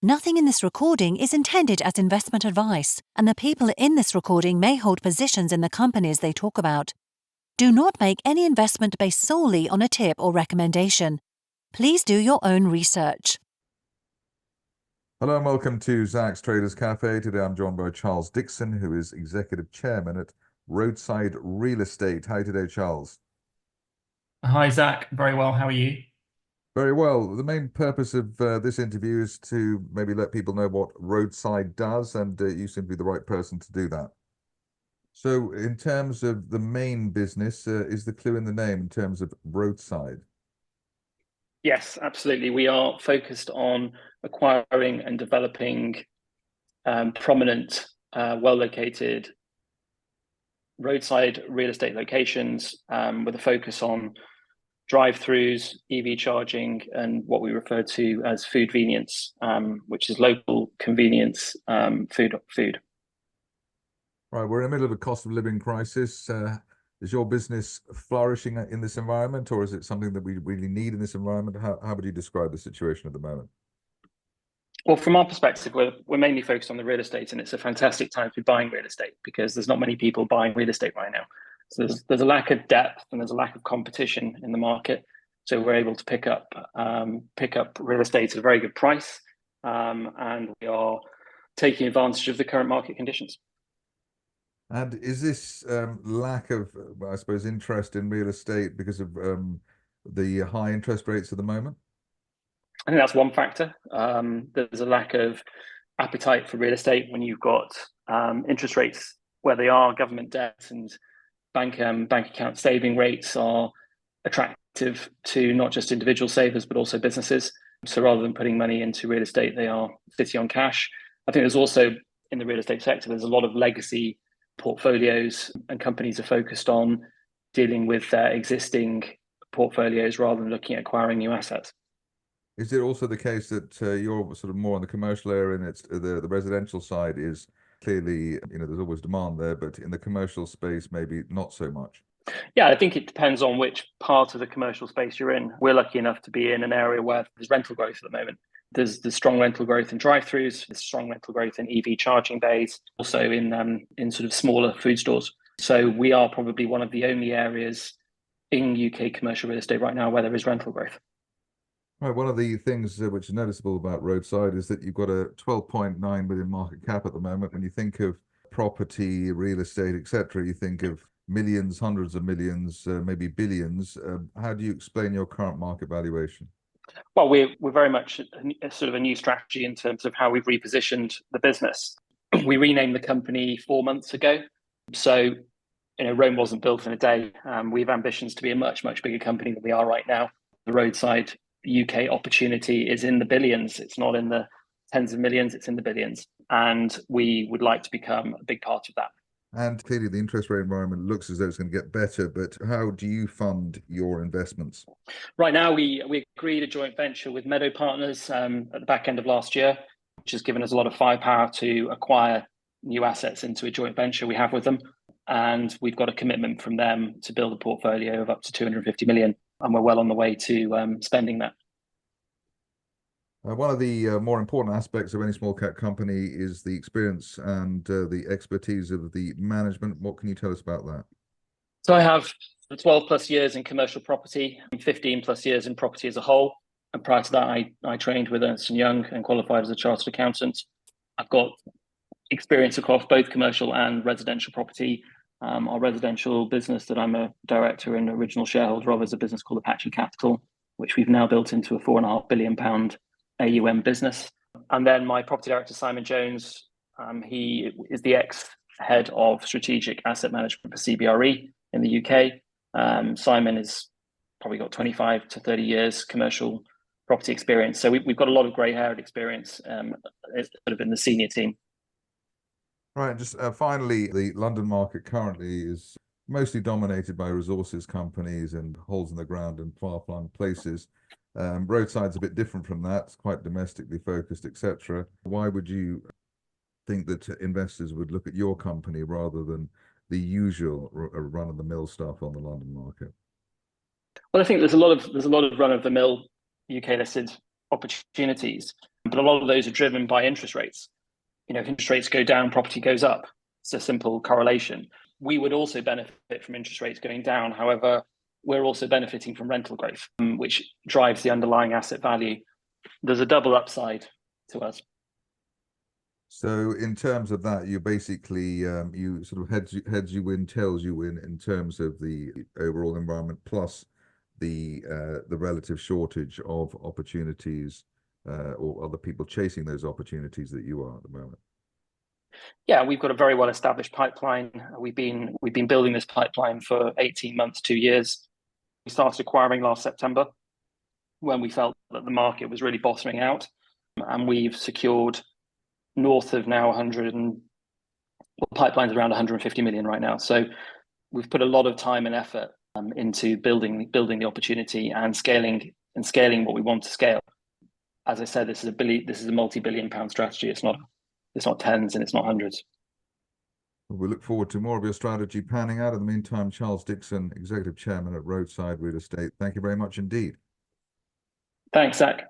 Nothing in this recording is intended as investment advice, and the people in this recording may hold positions in the companies they talk about. Do not make any investment based solely on a tip or recommendation. Please do your own research. Hello and welcome to Zak's Traders Cafe. Today I'm joined by Charles Dickson, who is Executive Chairman at Roadside Real Estate. How are you today, Charles? Hi, Zach. Very well. How are you? Very well. The main purpose of this interview is to maybe let people know what Roadside does, and you seem to be the right person to do that. So in terms of the main business, is the clue in the name in terms of Roadside? Yes, absolutely. We are focused on acquiring and developing prominent, well-located roadside real estate locations with a focus on drive-throughs, EV charging, and what we refer to as food convenience, which is local convenience food. Right, we're in the middle of a cost of living crisis. Is your business flourishing in this environment, or is it something that we really need in this environment? How would you describe the situation at the moment? Well, from our perspective, we're mainly focused on the real estate, and it's a fantastic time to be buying real estate because there's not many people buying real estate right now. So there's a lack of depth and there's a lack of competition in the market. So we're able to pick up real estate at a very good price, and we are taking advantage of the current market conditions. And is this lack of, I suppose, interest in real estate because of the high interest rates at the moment? I think that's one factor. There's a lack of appetite for real estate when you've got interest rates where they are, government debt and bank account saving rates are attractive to not just individual savers, but also businesses. So rather than putting money into real estate, they are sitting on cash. I think there's also, in the real estate sector, there's a lot of legacy portfolios, and companies are focused on dealing with their existing portfolios rather than looking at acquiring new assets. Is it also the case that you're sort of more on the commercial area and it's the residential side is clearly, there's always demand there, but in the commercial space, maybe not so much? Yeah, I think it depends on which part of the commercial space you're in. We're lucky enough to be in an area where there's rental growth at the moment. There's strong rental growth in drive-throughs, there's strong rental growth in EV charging bays, also in sort of smaller food stores. So we are probably one of the only areas in UK commercial real estate right now where there is rental growth. Right, one of the things which is noticeable about Roadside is that you've got a 12.9 million market cap at the moment. When you think of property, real estate, etc., you think of millions, hundreds of millions, maybe billions. How do you explain your current market valuation? Well, we're very much sort of a new strategy in terms of how we've repositioned the business. We renamed the company 4 months ago. So, Rome wasn't built in a day. We have ambitions to be a much, much bigger company than we are right now. The Roadside UK opportunity is in the billions. It's not in the tens of millions, it's in the billions. And we would like to become a big part of that. And clearly the interest rate environment looks as though it's going to get better, but how do you fund your investments? Right now, we agreed a joint venture with Meadow Partners at the back end of last year, which has given us a lot of firepower to acquire new assets into a joint venture we have with them. And we've got a commitment from them to build a portfolio of up to 250 million. And we're well on the way to spending that. One of the more important aspects of any small cap company is the experience and the expertise of the management. What can you tell us about that? So I have 12 plus years in commercial property and 15 plus years in property as a whole. And prior to that, I trained with Ernst & Young and qualified as a chartered accountant. I've got experience across both commercial and residential property. Our residential business that I'm a director and original shareholder of is a business called Apache Capital, which we've now built into a £4.5 billion AUM business. And then my property director, Simon Jones, he is the ex-head of strategic asset management for CBRE in the UK. Simon has probably got 25 to 30 years commercial property experience. So we've got a lot of grey-haired experience sort of in the senior team. Right, just finally, the London market currently is mostly dominated by resources companies and holes in the ground and far-flung places. Roadside's a bit different from that. It's quite domestically focused, etc. Why would you think that investors would look at your company rather than the usual run-of-the-mill stuff on the London market? Well, I think there's a lot of run-of-the-mill UK listed opportunities. But a lot of those are driven by interest rates. You know, if interest rates go down, property goes up. It's a simple correlation. We would also benefit from interest rates going down. However, we're also benefiting from rental growth, which drives the underlying asset value. There's a double upside to us. So in terms of that, you basically you sort of heads you win, tails you win in terms of the overall environment, plus the relative shortage of opportunities or other people chasing those opportunities that you are at the moment. Yeah, we've got a very well established pipeline. We've been building this pipeline for 18 months, 2 years. We started acquiring last September when we felt that the market was really bottoming out, and we've secured north of now 100 and pipelines around 150 million right now. So we've put a lot of time and effort into building the opportunity and scaling what we want to scale. As I said, this is a multi-billion-pound strategy. It's not tens and it's not hundreds. We look forward to more of your strategy panning out. In the meantime, Charles Dickson, Executive Chairman at Roadside Real Estate, thank you very much indeed. Thanks, Zach.